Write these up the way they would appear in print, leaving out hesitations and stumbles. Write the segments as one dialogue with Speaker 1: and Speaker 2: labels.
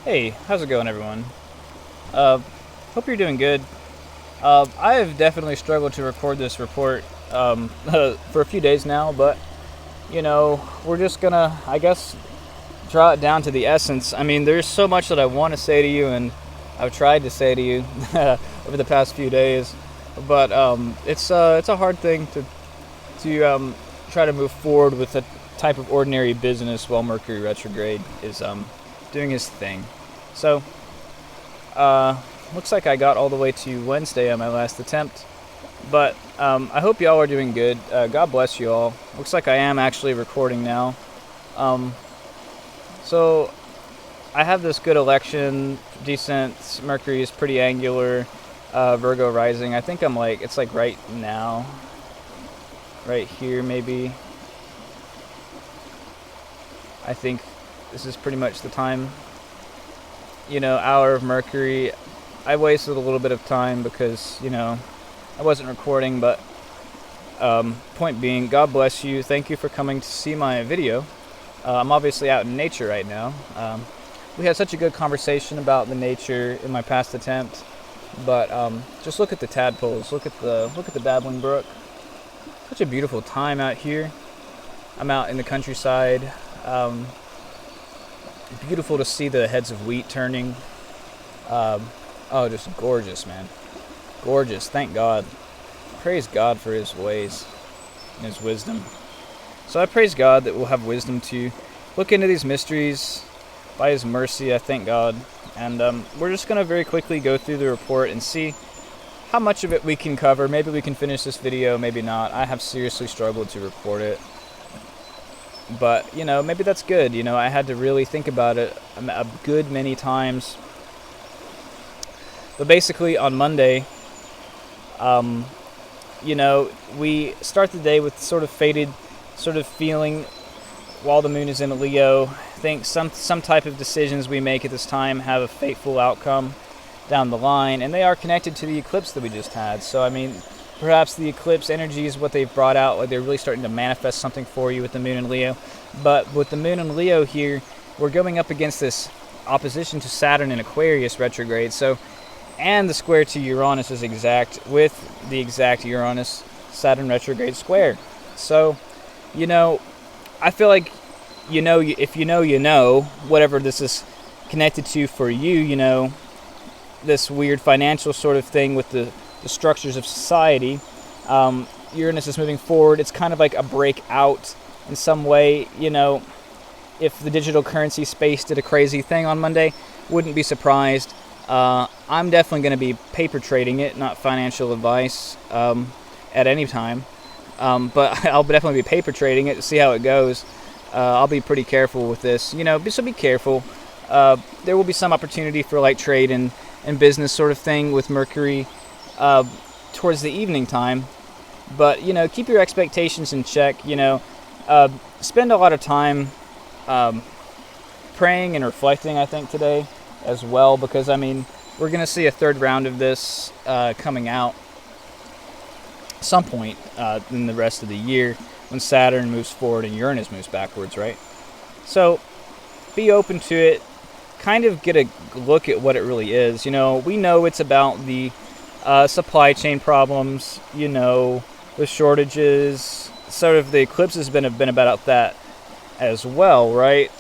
Speaker 1: Hey, how's it going, everyone? Hope you're doing good. I have definitely struggled to record this report for a few days now, but we're just gonna, I guess, draw it down to the essence. I mean, there's so much that I want to say to you, and I've tried to say to you over the past few days, but it's a hard thing to try to move forward with a type of ordinary business while Mercury retrograde is doing his thing. So, looks like I got all the way to Wednesday on my last attempt, but I hope y'all are doing good. God bless you all. Looks like I am actually recording now. So I have this good election, decent. Mercury is pretty angular. Virgo rising. I think it's like right now, right here maybe. I think this is pretty much the time. Hour of Mercury. I wasted a little bit of time because I wasn't recording, but point being, God bless you. Thank you for coming to see my video. I'm obviously out in nature right now. We had such a good conversation about the nature in my past attempt, but just look at the tadpoles. Look at the babbling brook. Such a beautiful time out here. I'm out in the countryside. Beautiful to see the heads of wheat turning. Just gorgeous, man. Gorgeous. Thank God. Praise God for His ways and His wisdom. So I praise God that we'll have wisdom to look into these mysteries by His mercy. I thank God. And we're just going to very quickly go through the report and see how much of it we can cover. Maybe we can finish this video, maybe not. I have seriously struggled to record it. But, maybe that's good. I had to really think about it a good many times. But basically, on Monday, we start the day with sort of faded sort of feeling while the moon is in Leo. I think some type of decisions we make at this time have a fateful outcome down the line, and they are connected to the eclipse that we just had. So, I mean, perhaps the eclipse energy is what they've brought out, like they're really starting to manifest something for you with the moon in Leo. But with the moon in Leo here, we're going up against this opposition to Saturn in Aquarius retrograde. So, and the square to Uranus is exact with the exact Uranus-Saturn retrograde square. So, I feel like, if whatever this is connected to for you, this weird financial sort of thing with the structures of society. Uranus is moving forward. It's kind of like a breakout in some way. If the digital currency space did a crazy thing on Monday, wouldn't be surprised. I'm definitely going to be paper trading it, not financial advice at any time. But I'll definitely be paper trading it to see how it goes. I'll be pretty careful with this, so be careful. There will be some opportunity for like trade and business sort of thing with Mercury towards the evening time. But, keep your expectations in check. Spend a lot of time praying and reflecting, I think, today as well, because, I mean, we're going to see a third round of this coming out some point in the rest of the year when Saturn moves forward and Uranus moves backwards, right? So be open to it. Kind of get a look at what it really is. We know it's about the supply chain problems, the shortages. Sort of the eclipse has been about that as well, right?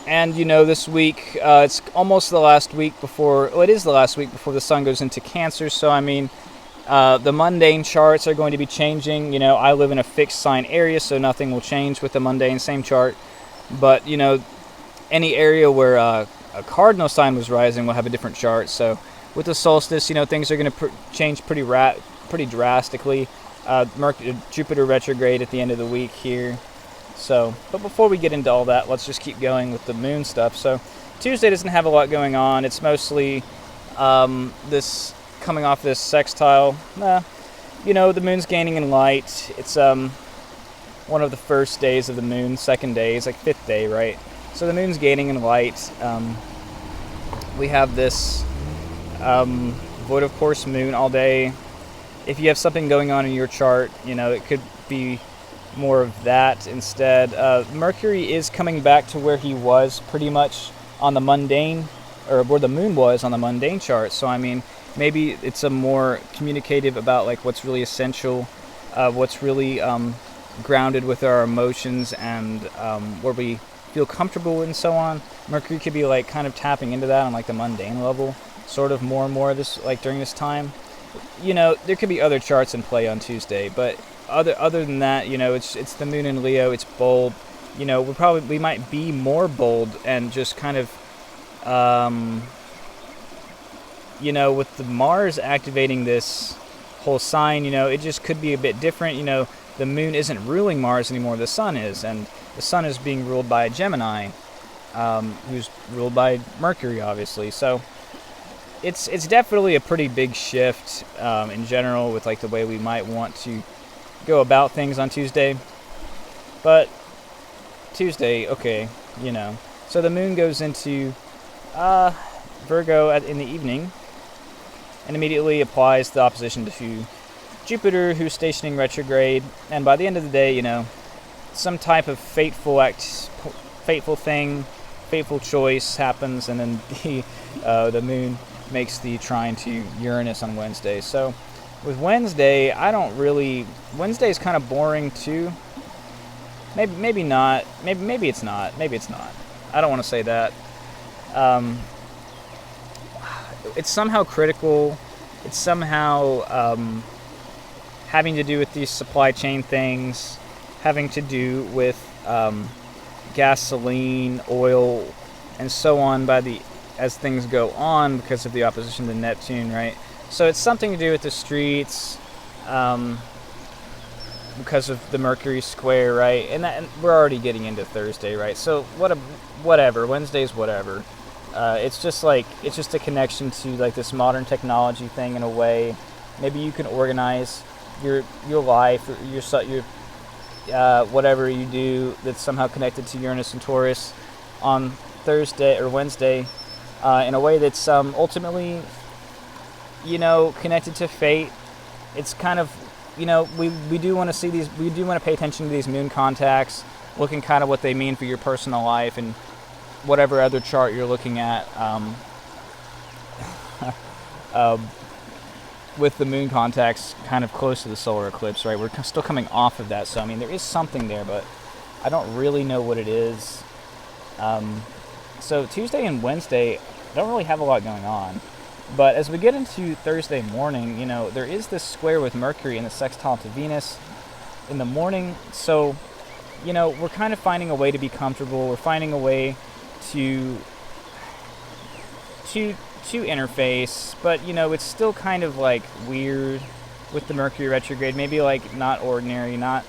Speaker 1: And, this week, it's almost the last week before, it is the last week before the sun goes into Cancer. So, I mean, the mundane charts are going to be changing. I live in a fixed sign area, so nothing will change with the mundane, same chart. But, any area where a cardinal sign was rising will have a different chart. So, with the solstice, things are going to change pretty drastically. Jupiter retrograde at the end of the week here. So, but before we get into all that, let's just keep going with the moon stuff. So, Tuesday doesn't have a lot going on. It's mostly this coming off this sextile. The moon's gaining in light. It's one of the first days of the moon. Second day is like fifth day, right? So the moon's gaining in light. We have this void of course moon all day. If you have something going on in your chart, it could be more of that instead. Mercury is coming back to where he was pretty much on the mundane, or where the moon was on the mundane chart. So I mean, maybe it's a more communicative about like what's really essential, what's really grounded with our emotions, and where we feel comfortable and so on. Mercury could be like kind of tapping into that on like the mundane level, sort of more and more this like during this time. There could be other charts in play on Tuesday, but other than that, it's the moon in Leo. It's bold. We might be more bold and just kind of, with the Mars activating this whole sign, it just could be a bit different. The moon isn't ruling Mars anymore. The sun is, and the sun is being ruled by a Gemini, who's ruled by Mercury, obviously. So it's definitely a pretty big shift in general with like the way we might want to go about things on Tuesday. But Tuesday, okay, so the moon goes into Virgo in the evening and immediately applies the opposition to Jupiter, who's stationing retrograde. And by the end of the day, some type of fateful choice happens, and then the moon makes the trine to Uranus on Wednesday. So with Wednesday, Wednesday is kind of boring too. Maybe not. Maybe it's not. I don't want to say that. It's somehow critical. It's somehow having to do with these supply chain things, having to do with gasoline, oil, and so on as things go on because of the opposition to Neptune, right? So it's something to do with the streets, because of the Mercury square, right? And we're already getting into Thursday, right? So whatever. Wednesday's whatever. It's just a connection to like this modern technology thing in a way. Maybe you can organize your life, your whatever you do that's somehow connected to Uranus and Taurus on Thursday or Wednesday, in a way that's ultimately, connected to fate. It's kind of, we do want to see these. We do want to pay attention to these moon contacts, looking kind of what they mean for your personal life and whatever other chart you're looking at. With the moon contacts kind of close to the solar eclipse, right? We're still coming off of that, so I mean there is something there, but I don't really know what it is. So Tuesday and Wednesday don't really have a lot going on. But as we get into Thursday morning, there is this square with Mercury and the sextile to Venus in the morning. So, we're kind of finding a way to be comfortable. We're finding a way to interface, but, it's still kind of like weird with the Mercury retrograde. Maybe like not ordinary, not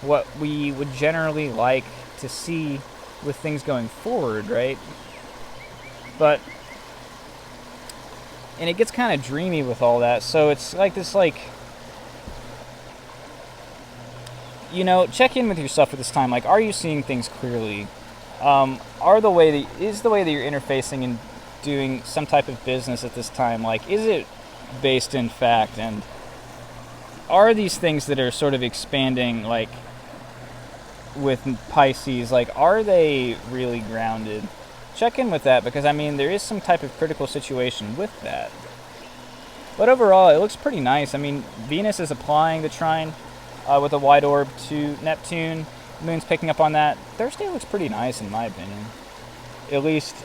Speaker 1: what we would generally like to see with things going forward, right? But and it gets kind of dreamy with all that. So it's like this, check in with yourself at this time. Like, are you seeing things clearly? Is the way that you're interfacing and doing some type of business at this time, like, is it based in fact? And are these things that are sort of expanding, like, with Pisces, like, are they really grounded? Check in with that, because I mean there is some type of critical situation with that. But overall it looks pretty nice. I mean, Venus is applying the trine with a wide orb to Neptune. The moon's picking up on that. Thursday looks pretty nice in my opinion. At least,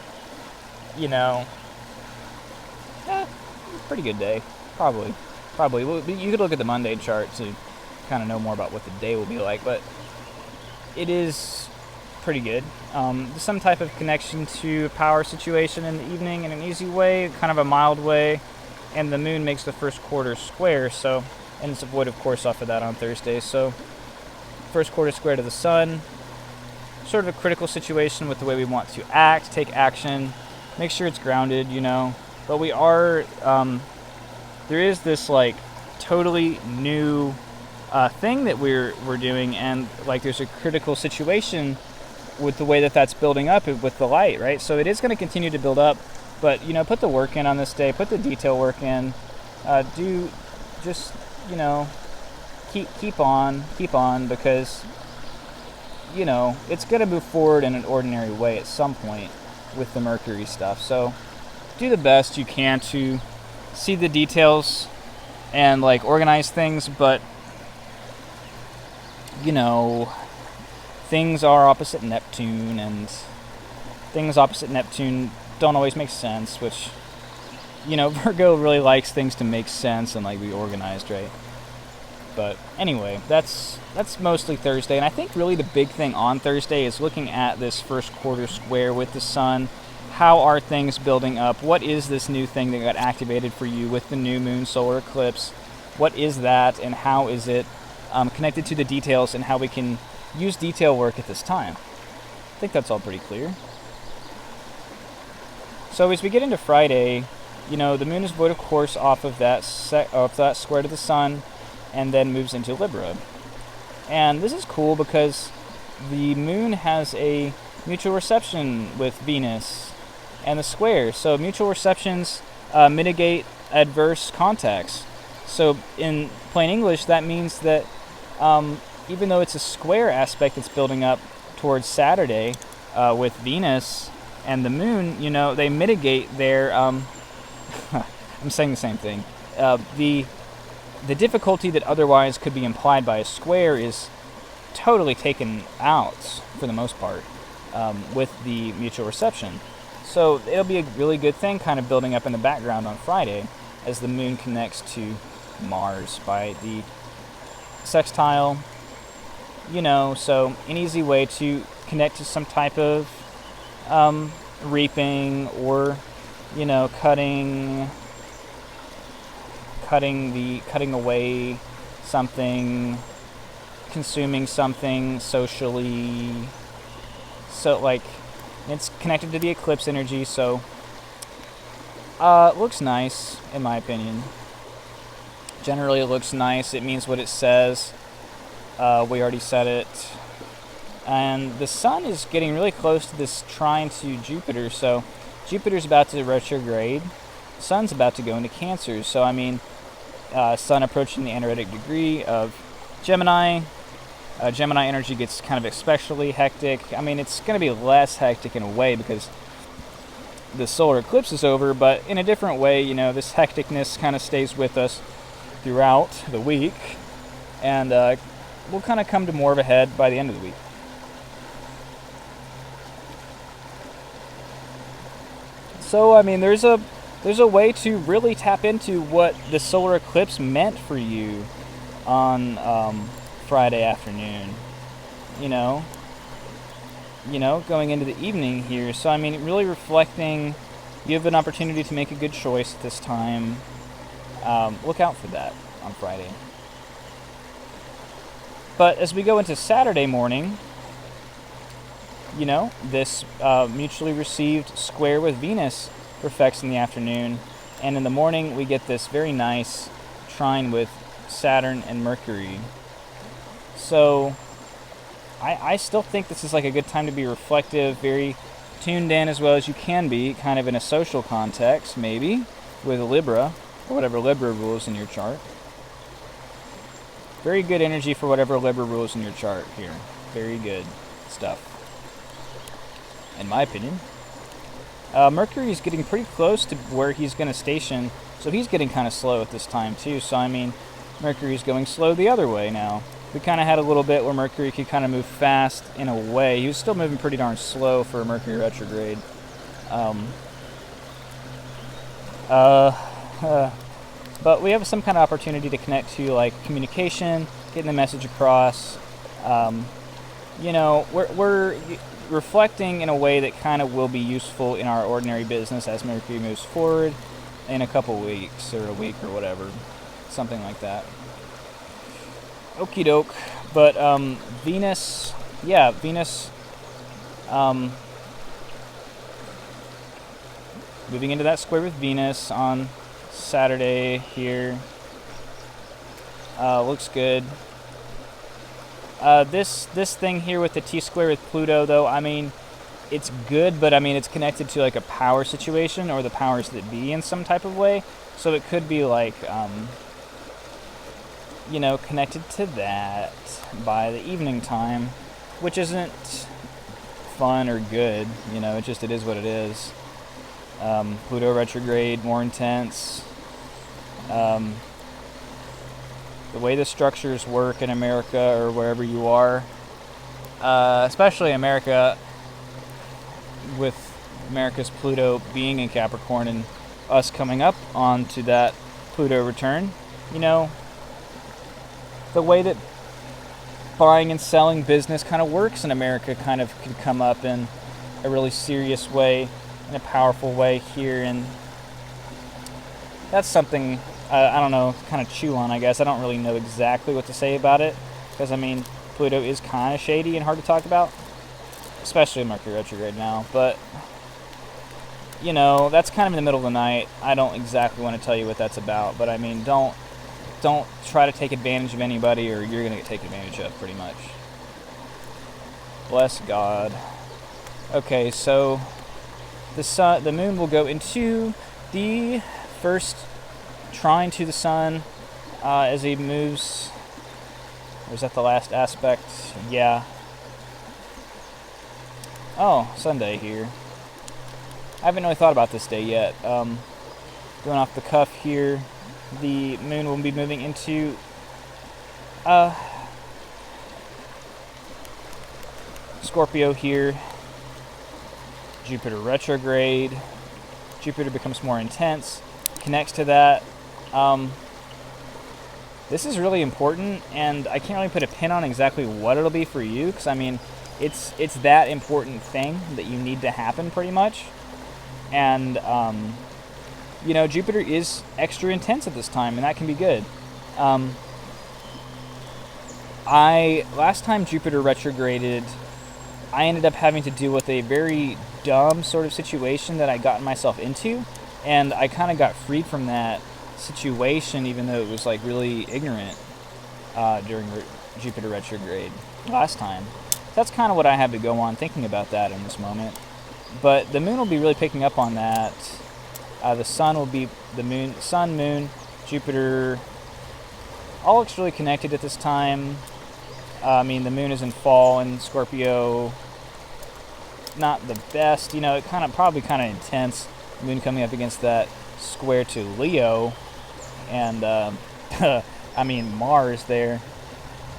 Speaker 1: pretty good day. Probably. Well, you could look at the Mundane chart to kind of know more about what the day will be like, but it is pretty good. Some type of connection to a power situation in the evening in an easy way, kind of a mild way, and the moon makes the first quarter square, so, and it's a void of course off of that on Thursday, so first quarter square to the sun, sort of a critical situation with the way we want to act, take action, make sure it's grounded, but we are, there is this like totally new thing that we're doing, and like there's a critical situation with the way that that's building up with the light, right? So it is going to continue to build up, but put the work in on this day, put the detail work in, do just keep on, because it's going to move forward in an ordinary way at some point with the Mercury stuff. So do the best you can to see the details and like organize things, but things are opposite Neptune, and things opposite Neptune don't always make sense, which Virgo really likes things to make sense and like be organized, right? But anyway, that's mostly Thursday, and I think really the big thing on Thursday is looking at this first quarter square with the sun. How are things building up? What is this new thing that got activated for you with the new moon solar eclipse? What is that, and how is it connected to the details, and how we can use detail work at this time? I think that's all pretty clear. So as we get into Friday, the moon is void of course off of that square to the sun, and then moves into Libra. And this is cool because the moon has a mutual reception with Venus and the square. So mutual receptions mitigate adverse contacts. So in plain English, that means that even though it's a square aspect that's building up towards Saturday with Venus and the moon, they mitigate their... I'm saying the same thing. The difficulty that otherwise could be implied by a square is totally taken out, for the most part, with the mutual reception. So it'll be a really good thing kind of building up in the background on Friday as the moon connects to Mars by the sextile. So an easy way to connect to some type of reaping or, cutting away something, consuming something socially. So like it's connected to the eclipse energy, so it looks nice in my opinion. Generally it looks nice. It means what it says. We already said it. And the sun is getting really close to this trine to Jupiter, so Jupiter's about to retrograde. Sun's about to go into Cancer, so Sun approaching the anaretic degree of Gemini. Gemini energy gets kind of especially hectic. It's going to be less hectic in a way because the solar eclipse is over, but in a different way, this hecticness kind of stays with us throughout the week, and we'll kind of come to more of a head by the end of the week. So, there's a way to really tap into what the solar eclipse meant for you on Friday afternoon. Going into the evening here. So, really reflecting. You have an opportunity to make a good choice at this time. Look out for that on Friday. But as we go into Saturday morning, this mutually received square with Venus perfects in the afternoon, and in the morning we get this very nice trine with Saturn and Mercury. So I still think this is like a good time to be reflective, very tuned in as well as you can be, kind of in a social context, maybe, with a Libra, or whatever Libra rules in your chart. Very good energy for whatever Libra rules in your chart here. Very good stuff, in my opinion. Mercury is getting pretty close to where he's going to station, so he's getting kind of slow at this time too. So Mercury's going slow the other way now. We kind of had a little bit where Mercury could kind of move fast in a way. He was still moving pretty darn slow for Mercury retrograde. But we have some kind of opportunity to connect to like communication, getting the message across. We're reflecting in a way that kind of will be useful in our ordinary business as Mercury moves forward in a couple weeks or a week or whatever, something like that. Okie doke. But Venus, moving into that square with Venus on Saturday here. Looks good. This thing here with the T-square with Pluto, though, it's good, but it's connected to like a power situation or the powers that be in some type of way. So it could be like, connected to that by the evening time, which isn't fun or good. It is what it is. Pluto retrograde, more intense. The way the structures work in America or wherever you are, especially America, with America's Pluto being in Capricorn and us coming up onto that Pluto return, the way that buying and selling business kind of works in America kind of could come up in a really serious way, in a powerful way here, and that's something I don't know, kind of chew on, I guess. I don't really know exactly what to say about it, because Pluto is kind of shady and hard to talk about, especially Mercury retrograde now, but that's kind of in the middle of the night. I don't exactly want to tell you what that's about, but don't try to take advantage of anybody, or you're going to get taken advantage of, pretty much. Bless God. Okay, so the moon will go into the first trine to the sun as he moves. Or is that the last aspect? Yeah. Oh, Sunday here. I haven't really thought about this day yet. Going off the cuff here, the moon will be moving into Scorpio here. Jupiter retrograde. Jupiter becomes more intense, connects to that. This is really important, and I can't really put a pin on exactly what it'll be for you, because it's that important thing that you need to happen, pretty much. And Jupiter is extra intense at this time, and that can be good. Last time Jupiter retrograded, I ended up having to deal with a very dumb sort of situation that I gotten myself into, and I kind of got freed from that situation, even though it was really ignorant during Jupiter retrograde last time. That's kind of what I have to go on thinking about that in this moment. But the moon will be really picking up on that. The sun will be the moon, sun, moon, Jupiter. All looks really connected at this time. The moon is in fall in Scorpio. Not the best, it probably kind of intense. Moon coming up against that square to Leo, and Mars there,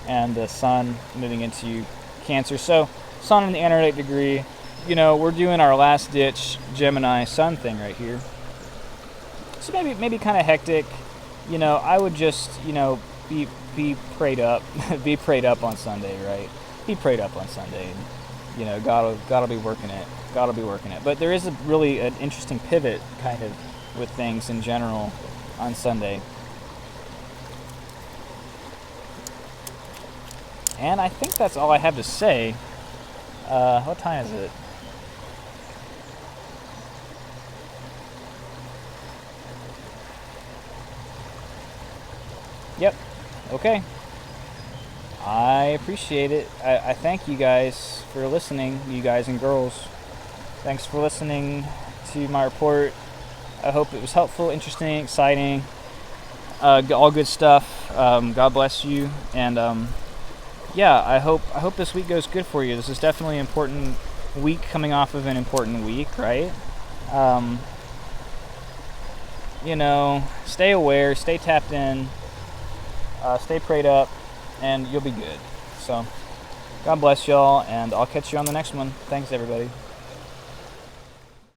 Speaker 1: and the sun moving into Cancer. So sun in the analytic degree. We're doing our last ditch Gemini sun thing right here. So maybe kind of hectic. I would just be prayed up, be prayed up on Sunday, right? Be prayed up on Sunday. And, God'll be working it. God'll be working it. But there is really an interesting pivot kind of with things in general on Sunday. And I think that's all I have to say. What time is it? Yep. Okay. I appreciate it. I thank you guys for listening, you guys and girls. Thanks for listening to my report. I hope it was helpful, interesting, exciting, all good stuff. God bless you, and I hope this week goes good for you. This is definitely an important week, coming off of an important week, right? Stay aware, stay tapped in, stay prayed up, and you'll be good. So, God bless y'all, and I'll catch you on the next one. Thanks, everybody.